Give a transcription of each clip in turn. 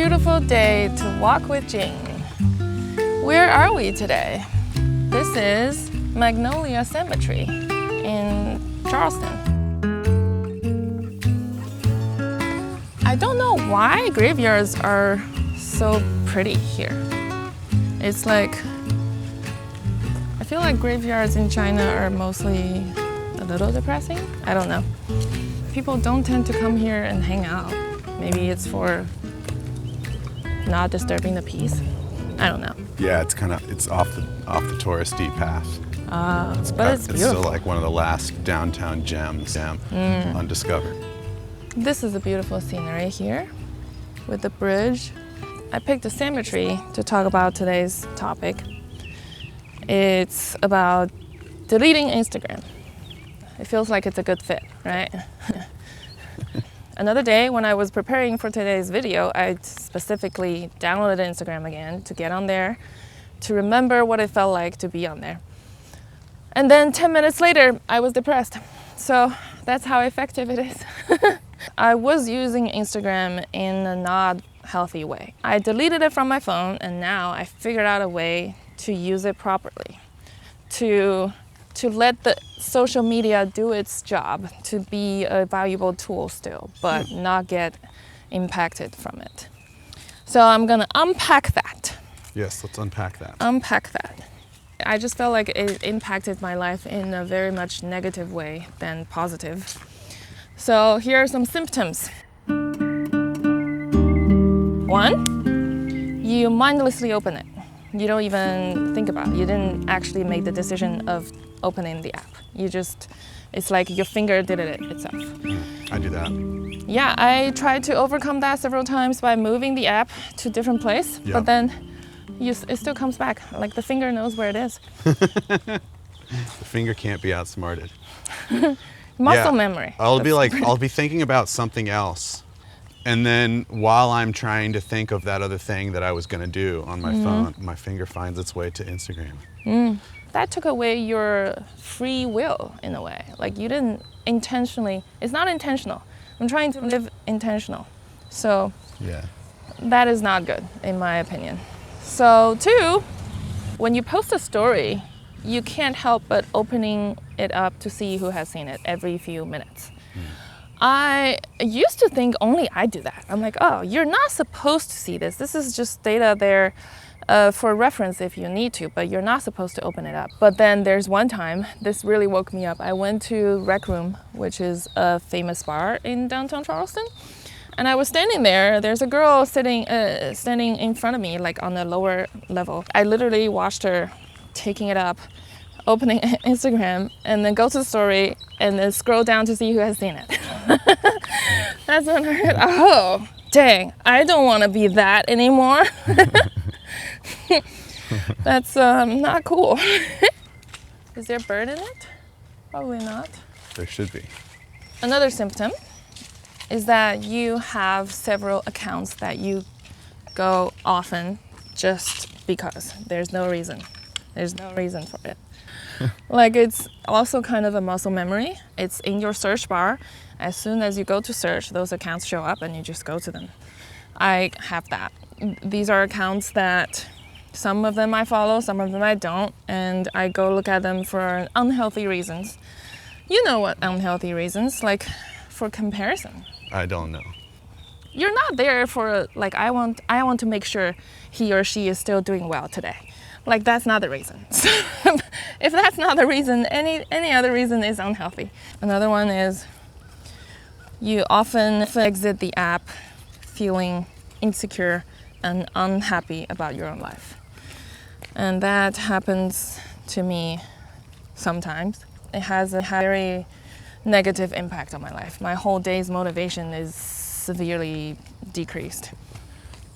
beautiful day to walk with Jing. Where are we today? This is Magnolia Cemetery in Charleston. I don't know why graveyards are so pretty here. It's like, I feel like graveyards in China are mostly a little depressing. I don't know. People don't tend to come here and hang out. Maybe it's for not disturbing the peace. I don't know. Yeah, it's off the touristy path. But it's It's beautiful. still like one of the last downtown gems undiscovered. This is a beautiful scenery here with the bridge. I picked a cemetery to talk about today's topic. It's about deleting Instagram. It feels like it's a good fit, right? Another day when I was preparing for today's video, I specifically downloaded Instagram again to get on there, to remember what it felt like to be on there. And then 10 minutes later, I was depressed. So that's how effective it is. I was using Instagram in a not healthy way. I deleted it from my phone, and now I figured out a way to use it properly, to let the social media do its job, to be a valuable tool still, but not get impacted from it. So I'm gonna unpack that. Yes, let's unpack that. I just felt like it impacted my life in a very much negative way than positive. So here are some symptoms. 1, you mindlessly open it. You don't even think about it. You didn't actually make the decision of opening the app. It's like your finger did it itself. I do that. Yeah, I tried to overcome that several times by moving the app to a different place, but then it still comes back. Like the finger knows where it is. The finger can't be outsmarted. Muscle memory. I'll be thinking about something else. And then while I'm trying to think of that other thing that I was gonna do on my phone, my finger finds its way to Instagram. That took away your free will in a way. Like you didn't intentionally, it's not intentional. I'm trying to live intentional. So that is not good in my opinion. So 2, when you post a story, you can't help but opening it up to see who has seen it every few minutes. I used to think only I do that. I'm like, oh, you're not supposed to see this. This is just data there for reference if you need to, but you're not supposed to open it up. But then there's one time, this really woke me up. I went to Rec Room, which is a famous bar in downtown Charleston. And I was standing there. There's a girl standing in front of me, like on the lower level. I literally watched her taking it up, opening Instagram, and then go to the story, and then scroll down to see who has seen it. That's when I heard, oh, dang, I don't want to be that anymore. That's not cool. Is there a bird in it? Probably not. There should be. Another symptom is that you have several accounts that you go often just because. There's no reason. There's no reason for it. Like it's also kind of a muscle memory. It's in your search bar. As soon as you go to search, those accounts show up and you just go to them. I have that. These are accounts that some of them I follow, some of them I don't, and I go look at them for unhealthy reasons. You know what unhealthy reasons, like for comparison. I don't know. You're not there for like I want to make sure he or she is still doing well today. Like that's not the reason. If that's not the reason, any other reason is unhealthy. Another one is you often exit the app feeling insecure and unhappy about your own life. And that happens to me sometimes. It has a very negative impact on my life. My whole day's motivation is severely decreased.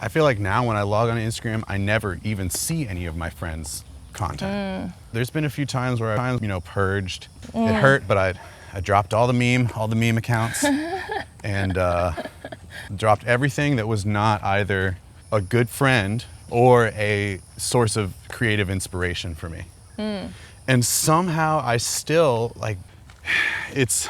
I feel like now when I log on to Instagram, I never even see any of my friends' content. There's been a few times where I've, purged. It hurt, but I dropped all the meme accounts and dropped everything that was not either a good friend or a source of creative inspiration for me. And somehow I still, it's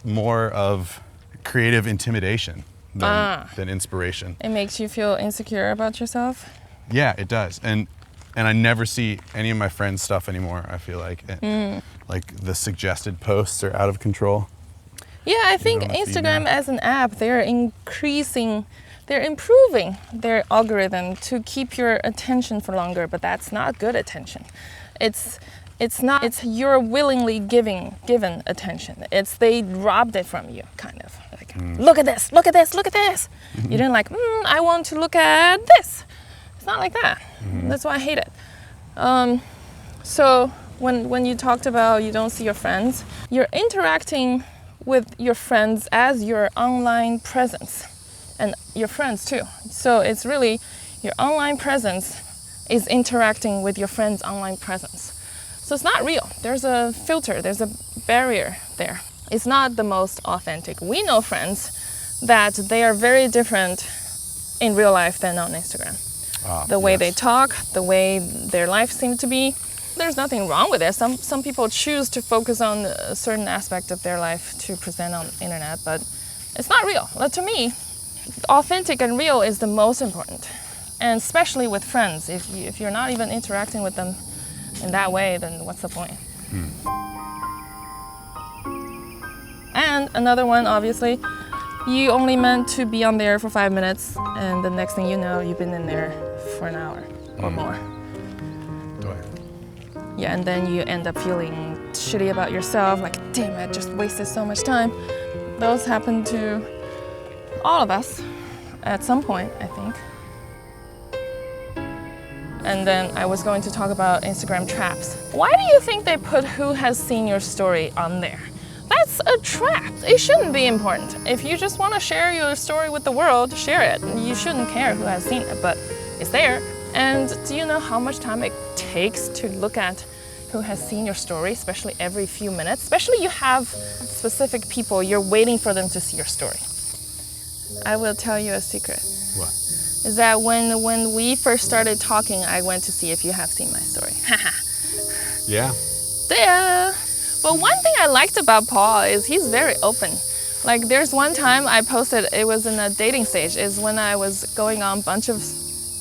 more of creative intimidation than inspiration. It makes you feel insecure about yourself? Yeah, it does. And I never see any of my friends' stuff anymore, I feel like. Like the suggested posts are out of control. Yeah, I think Instagram as an app, they're improving their algorithm to keep your attention for longer, but that's not good attention. It's you're willingly given attention. They robbed it from you, kind of. Like, look at this, look at this, look at this. You didn't like, I want to look at this. It's not like that. That's why I hate it. So when you talked about you don't see your friends, you're interacting with your friends as your online presence and your friends too. So it's really your online presence is interacting with your friends' online presence. So it's not real. There's a filter, there's a barrier there. It's not the most authentic. We know friends that they are very different in real life than on Instagram. The way they talk, the way their life seems to be. There's nothing wrong with it. Some people choose to focus on a certain aspect of their life to present on the internet, but it's not real. But to me, authentic and real is the most important. And especially with friends. If you're not even interacting with them in that way, then what's the point? And another one, obviously, you only meant to be on there for 5 minutes, and the next thing you know, you've been in there for an hour or more. Yeah, and then you end up feeling shitty about yourself, like, damn, I just wasted so much time. Those happen to all of us at some point, I think. And then I was going to talk about Instagram traps. Why do you think they put who has seen your story on there? That's a trap. It shouldn't be important. If you just want to share your story with the world, share it. You shouldn't care who has seen it, but it's there. And do you know how much time it takes to look at who has seen your story, especially every few minutes? Especially you have specific people, you're waiting for them to see your story. I will tell you a secret. What? Is that when we first started talking, I went to see if you have seen my story. Yeah. Yeah. But one thing I liked about Paul is he's very open. Like there's one time I posted, it was in a dating stage, is when I was going on a bunch of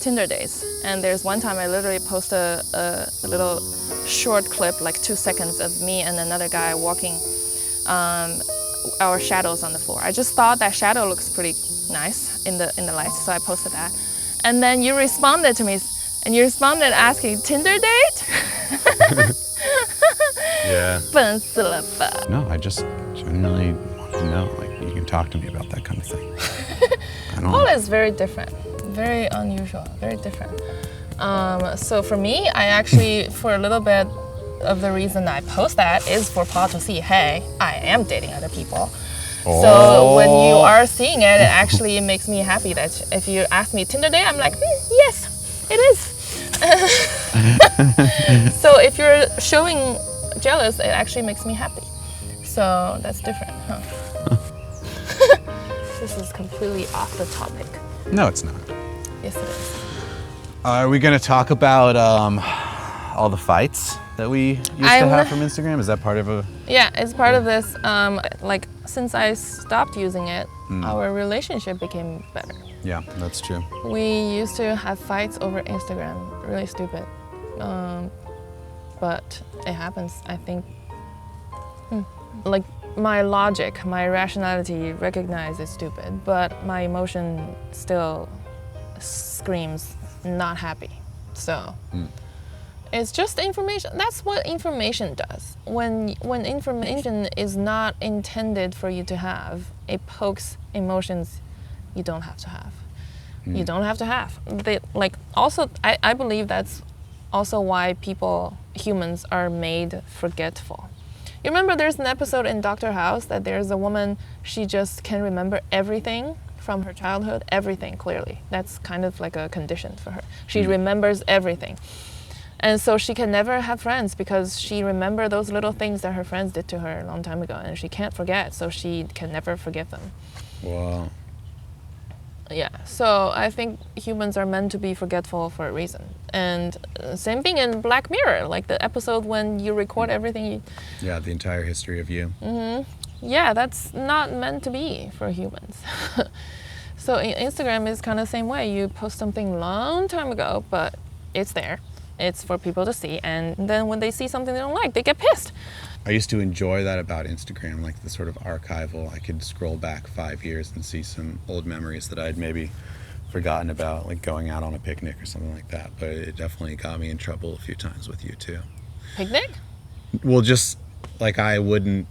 Tinder dates. And there's one time I literally posted a little short clip, like 2 seconds of me and another guy walking our shadows on the floor. I just thought that shadow looks pretty nice in the light, so I posted that. And then you responded to me, and you responded asking, Tinder date? Yeah. 笨死了吧. No, I just genuinely wanted to know, like, you can talk to me about that kind of thing. Paul is very different, very unusual, very different. So for me, I actually, for a little bit of the reason I post that is for Paul to see, hey, I am dating other people. Oh. So when you are seeing it, it actually makes me happy that if you ask me Tinder date, I'm like, yes, it is. So if you're showing jealous, it actually makes me happy. So that's different, huh? This is completely off the topic. No, it's not. Yes, it is. Are we going to talk about all the fights that we used to have from Instagram? Is that part of a... Yeah, it's part of this. Like, since I stopped using it, our relationship became better. Yeah, that's true. We used to have fights over Instagram. Really stupid. But it happens, I think. Like, my logic, my rationality recognizes it's stupid, but my emotion still screams not happy. So it's just information. That's what information does. When information is not intended for you to have, it pokes emotions you don't have to have. You don't have to have. Also, I believe that's also why humans are made forgetful. You remember there's an episode in Dr. House that there's a woman, she just can remember everything from her childhood, everything clearly. That's kind of like a condition for her. She remembers everything. And so she can never have friends because she remembers those little things that her friends did to her a long time ago, and she can't forget, so she can never forgive them. Wow. Yeah, so I think humans are meant to be forgetful for a reason. And same thing in Black Mirror, like the episode when you record everything. Yeah, the entire history of you. Yeah, that's not meant to be for humans. So Instagram is kind of the same way. You post something long time ago, but it's there. It's for people to see. And then when they see something they don't like, they get pissed. I used to enjoy that about Instagram, like the sort of archival. I could scroll back 5 years and see some old memories that I'd maybe forgotten about, like going out on a picnic or something like that. But it definitely got me in trouble a few times with you too. Picnic? Well, just like I wouldn't,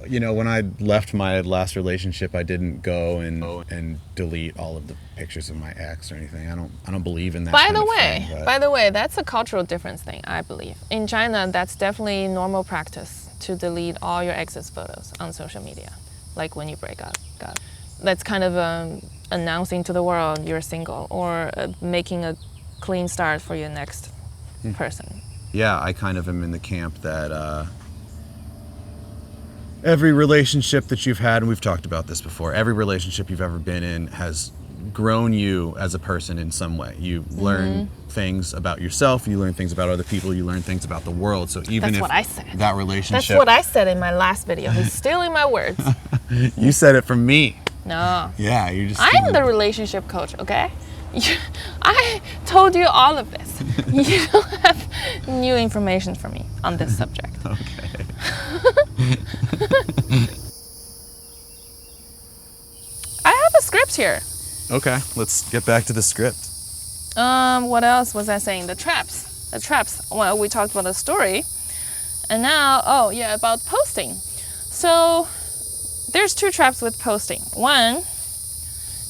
when I left my last relationship, I didn't go and delete all of the pictures of my ex or anything. I don't believe in that. By the way, that's a cultural difference thing, I believe. In China, that's definitely normal practice to delete all your ex's photos on social media, like when you break up. That's kind of announcing to the world you're single, or making a clean start for your next person. Yeah, I kind of am in the camp that every relationship that you've had, and we've talked about this before, every relationship you've ever been in has grown you as a person in some way. You learn things about yourself, you learn things about other people, you learn things about the world. So even That's if what I said. that relationship... That's what I said in my last video. He's stealing my words. You said it from me. No. Yeah, you just... I'm the relationship coach, okay? I told you all of this. You don't have new information for me on this subject. Okay. I have a script here. Okay, let's get back to the script. What else was I saying? The traps. Well, we talked about the story. And now, about posting. So there's two traps with posting. One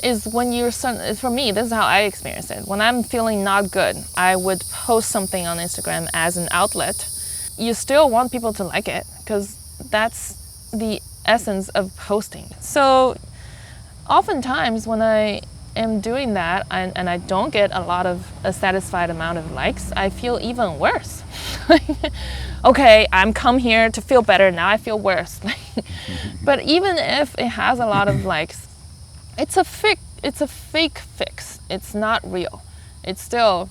is when for me, this is how I experience it. When I'm feeling not good, I would post something on Instagram as an outlet. You still want people to like it because that's the essence of posting. So oftentimes when I am doing that and I don't get a satisfied amount of likes, I feel even worse. Okay, I'm come here to feel better, now I feel worse. But even if it has a lot of likes, it's a fake fix. It's not real. It's a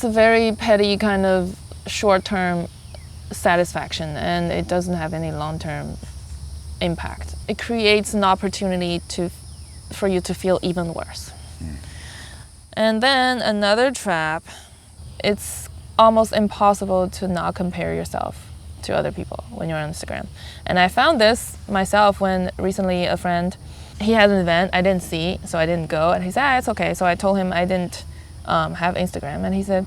very petty kind of short-term satisfaction, and it doesn't have any long-term impact. It creates an opportunity for you to feel even worse. And then another trap, it's almost impossible to not compare yourself to other people when you're on Instagram. And I found this myself when recently a friend, he had an event I didn't see, so I didn't go, and he said, it's okay. So I told him I didn't have Instagram, and he said,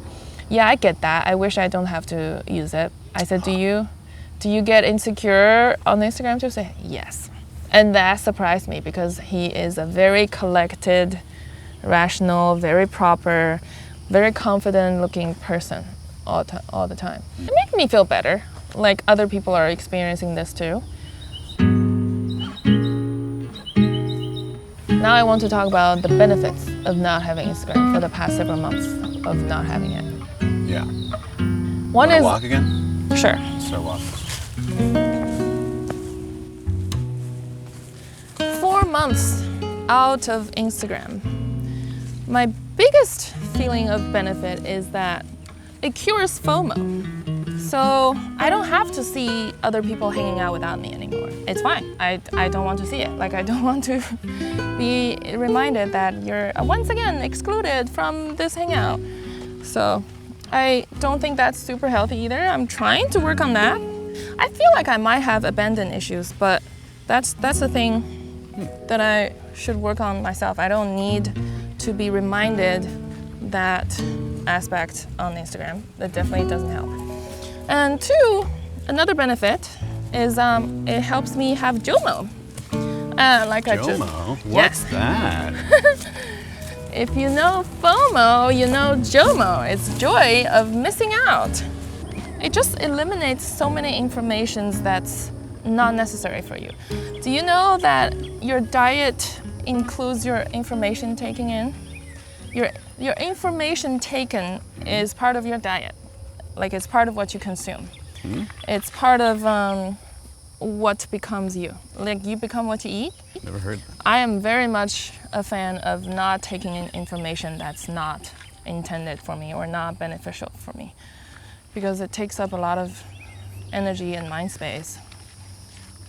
yeah, I get that. I wish I don't have to use it. I said, do you get insecure on Instagram too? He said, yes. And that surprised me because he is a very collected, rational, very proper, very confident looking person all the time. It makes me feel better, like other people are experiencing this too. Now I want to talk about the benefits of not having Instagram for the past several months of not having it. Yeah. One is... walk again? Sure. Start walking. 4 months out of Instagram, my biggest feeling of benefit is that it cures FOMO. So I don't have to see other people hanging out without me anymore. It's fine. I don't want to see it. Like, I don't want to be reminded that you're once again excluded from this hangout. So I don't think that's super healthy either. I'm trying to work on that. I feel like I might have abandon issues, but that's the thing that I should work on myself. I don't need to be reminded that aspect on Instagram. That definitely doesn't help. And two, another benefit is it helps me have JOMO. JOMO? What's that? If you know FOMO, you know JOMO. It's joy of missing out. It just eliminates so many informations that's not necessary for you. Do you know that your diet includes your information taking in? Your information taken is part of your diet. Like, it's part of what you consume. It's part of what becomes you. Like, you become what you eat. Never heard that. I am very much a fan of not taking in information that's not intended for me or not beneficial for me, because it takes up a lot of energy and mind space.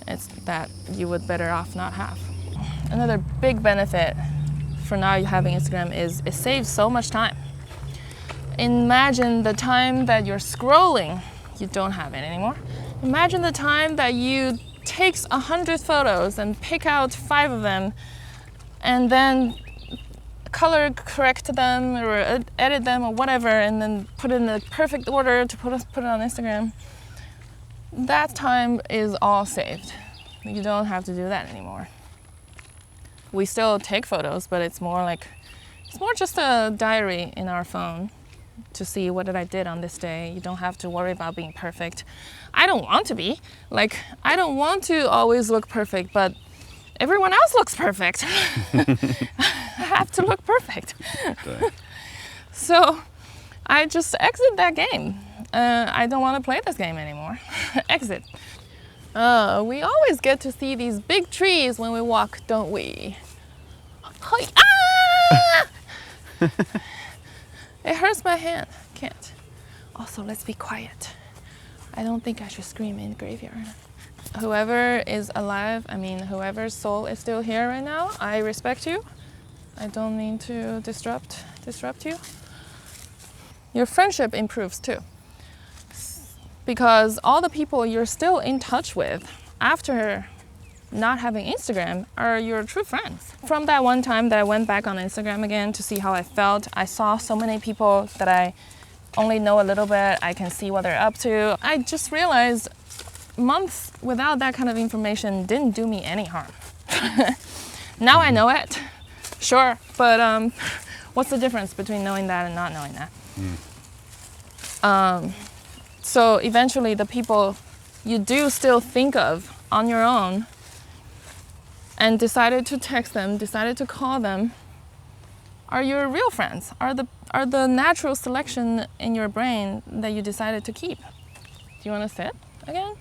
It's that you would better off not have. another big benefit for now having Instagram is it saves so much time. Imagine the time that you're scrolling, you don't have it anymore. Imagine the time that you take 100 photos and pick out 5 of them and then color correct them or edit them or whatever and then put it in the perfect order to put it on Instagram. That time is all saved. You don't have to do that anymore. We still take photos, but it's more just a diary in our phone to see what did I did on this day. You don't have to worry about being perfect. I don't want to be. I don't want to always look perfect, but everyone else looks perfect. I have to look perfect. So I just exit that game. I don't want to play this game anymore. Exit. We always get to see these big trees when we walk, don't we? Ah! It hurts my hand. Can't. Also, let's be quiet. I don't think I should scream in the graveyard. Whoever is alive, whoever's soul is still here right now, I respect you. I don't mean to disrupt you. Your friendship improves too. Because all the people you're still in touch with after not having Instagram are your true friends. From that one time that I went back on Instagram again to see how I felt, I saw so many people that I only know a little bit. I can see what they're up to. I just realized months without that kind of information didn't do me any harm. Now I know it, sure, but what's the difference between knowing that and not knowing that? So eventually the people you do still think of on your own and decided to text them, decided to call them, are your real friends, are the natural selection in your brain that you decided to keep. Do you want to sit again?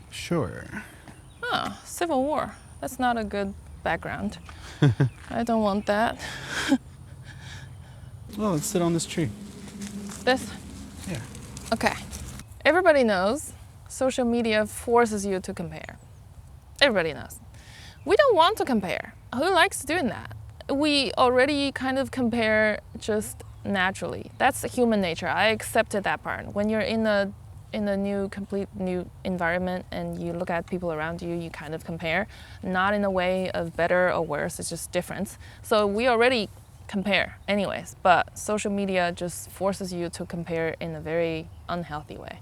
Sure. Oh, Civil War. That's not a good background. I don't want that. Well, let's sit on this tree. This? Yeah. Okay. Everybody knows social media forces you to compare. Everybody knows. We don't want to compare. Who likes doing that? We already kind of compare just naturally. That's human nature. I accepted that part. When you're in a complete new environment and you look at people around you, you kind of compare. Not in a way of better or worse, it's just difference. So we already compare anyways, but social media just forces you to compare in a very unhealthy way.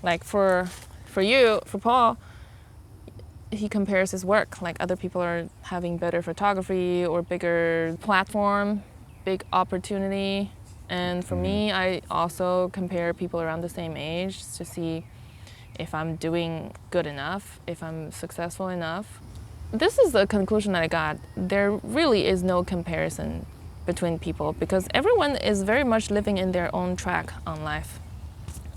Like for Paul, he compares his work, like other people are having better photography or bigger platform, big opportunity. And for me, I also compare people around the same age to see if I'm doing good enough, if I'm successful enough. This is the conclusion that I got. There really is no comparison between people because everyone is very much living in their own track on life.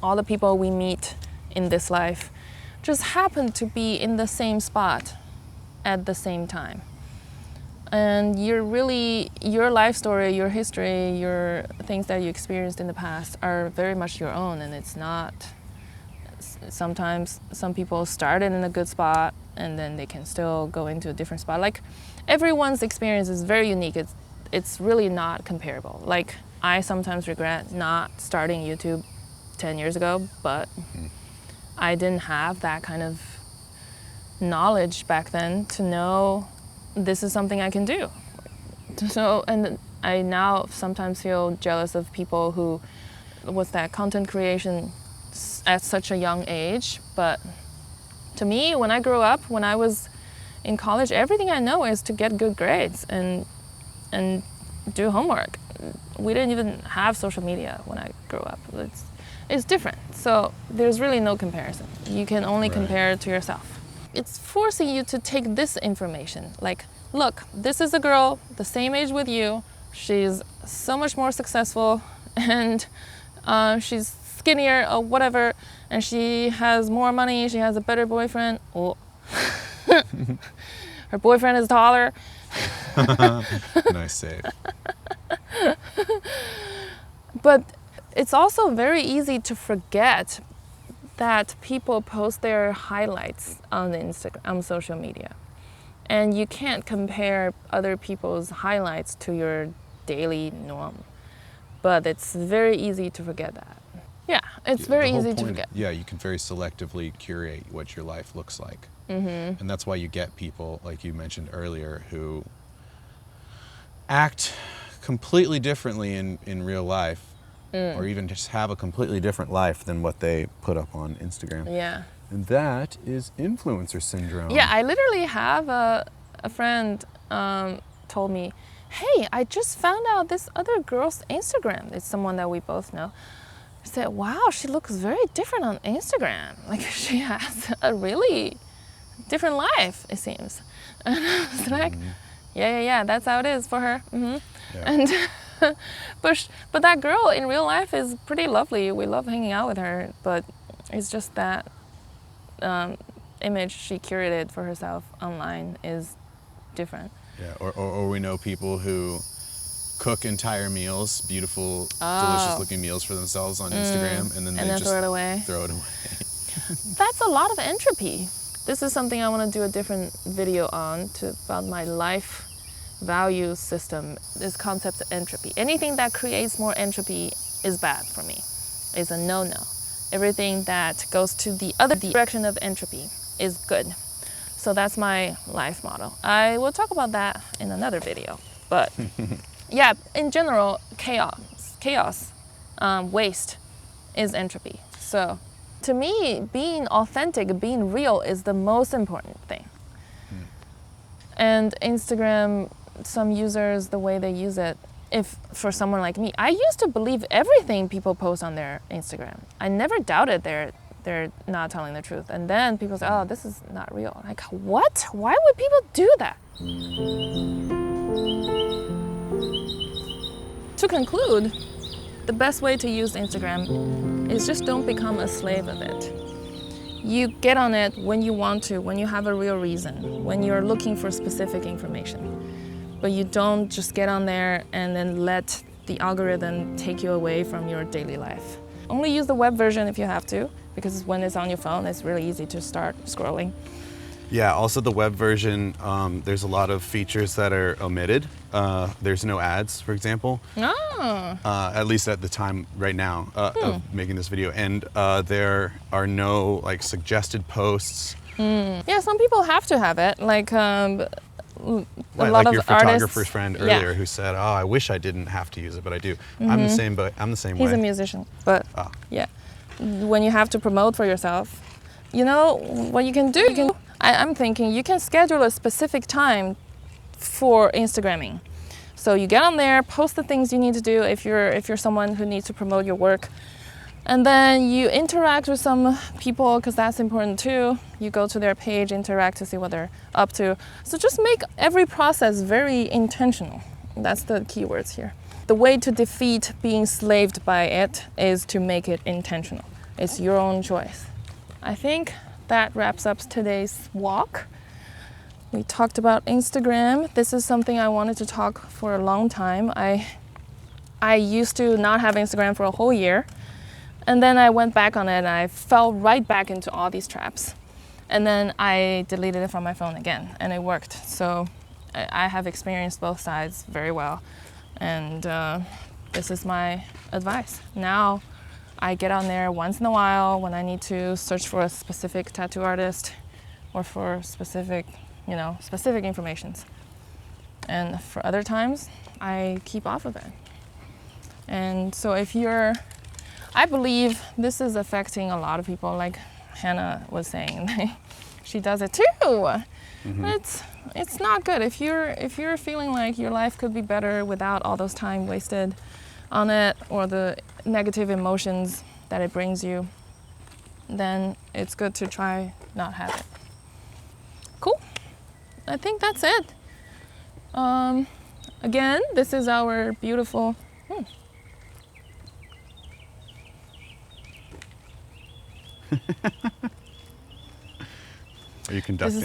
All the people we meet in this life just happen to be in the same spot at the same time. And your life story, your history, your things that you experienced in the past are very much your own, and it's not. Sometimes some people started in a good spot and then they can still go into a different spot. Like everyone's experience is very unique. It's really not comparable. Like I sometimes regret not starting YouTube 10 years ago, but I didn't have that kind of knowledge back then to know this is something I can do. So, and I now sometimes feel jealous of people who was that content creation at such a young age. But to me, when I grew up, when I was in college, everything I know is to get good grades and do homework. We didn't even have social media when I grew up. It's different. So there's really no comparison. You can only compare to yourself. It's forcing you to take this information. Like, look, this is a girl the same age with you. She's so much more successful and she's skinnier or whatever, and she has more money, she has a better boyfriend. Oh. Her boyfriend is taller. Nice save. But it's also very easy to forget that people post their highlights on Instagram, on social media. And you can't compare other people's highlights to your daily norm. But it's very easy to forget that. Yeah, it's very easy to forget. Yeah, you can very selectively curate what your life looks like. Mm-hmm. And that's why you get people, like you mentioned earlier, who act completely differently in real life, or even just have a completely different life than what they put up on Instagram. Yeah. And that is influencer syndrome. Yeah, I literally have a friend told me, hey, I just found out this other girl's Instagram. It's someone that we both know. I said, wow, she looks very different on Instagram. Like she has a really different life, it seems. And I was like, yeah, that's how it is for her. Mm-hmm. Yeah. And but that girl in real life is pretty lovely. We love hanging out with her, but it's just that image she curated for herself online is different. Yeah, or we know people who cook entire meals, beautiful, delicious looking meals for themselves on Instagram, and then they just throw it away. That's a lot of entropy. This is something I want to do a different video on about my life value system, this concept of entropy. Anything that creates more entropy is bad for me, is a no-no. Everything that goes to the other direction of entropy is good. So that's my life model. I will talk about that in another video. But yeah, in general, chaos, waste is entropy. So to me, being authentic, being real is the most important thing. And Instagram, some users, the way they use it, if for someone like me, I used to believe everything people post on their Instagram. I never doubted they're not telling the truth. And then people say, oh, this is not real. Like, what? Why would people do that? To conclude, the best way to use Instagram is just don't become a slave of it. You get on it when you want to, when you have a real reason, when you're looking for specific information. But you don't just get on there and then let the algorithm take you away from your daily life. Only use the web version if you have to, because when it's on your phone, it's really easy to start scrolling. Yeah, also the web version, there's a lot of features that are omitted. There's no ads, for example. Oh. At least at the time right now of making this video. And there are no like suggested posts. Yeah, some people have to have it. Like a lot like of your artists, photographer's friend earlier who said, oh, I wish I didn't have to use it, but I do. I'm the same, but I'm the same way. He's a musician, but yeah. When you have to promote for yourself, you know what you can do? I'm thinking you can schedule a specific time for Instagramming. So you get on there, post the things you need to do if you're someone who needs to promote your work. And then you interact with some people, because that's important too. You go to their page, interact to see what they're up to. So just make every process very intentional. That's the keywords here. The way to defeat being slaved by it is to make it intentional. It's your own choice. I think that wraps up today's walk. We talked about Instagram. This is something I wanted to talk for a long time. I used to not have Instagram for a whole year. And then I went back on it and I fell right back into all these traps. And then I deleted it from my phone again and it worked. So I have experienced both sides very well. And this is my advice. Now I get on there once in a while when I need to search for a specific tattoo artist or for specific informations. And for other times, I keep off of it. And so I believe this is affecting a lot of people, like Hannah was saying. She does it too. Mm-hmm. It's not good. If you're feeling like your life could be better without all those time wasted on it or the negative emotions that it brings you, then it's good to try not have it. Cool. I think that's it. Again, this is our beautiful... Are you conducting?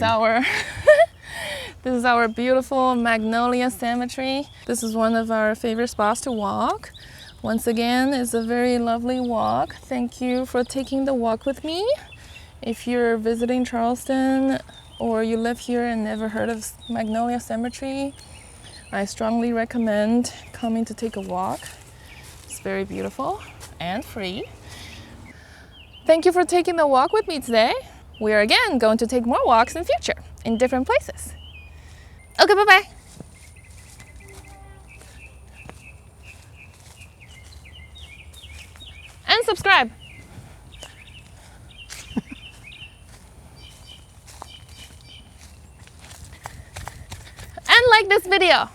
This is our beautiful Magnolia Cemetery. This is one of our favorite spots to walk. Once again, it's a very lovely walk. Thank you for taking the walk with me. If you're visiting Charleston, or you live here and never heard of Magnolia Cemetery, I strongly recommend coming to take a walk. It's very beautiful and free. Thank you for taking the walk with me today. We are again going to take more walks in future in different places. Okay, bye-bye. And subscribe. And like this video.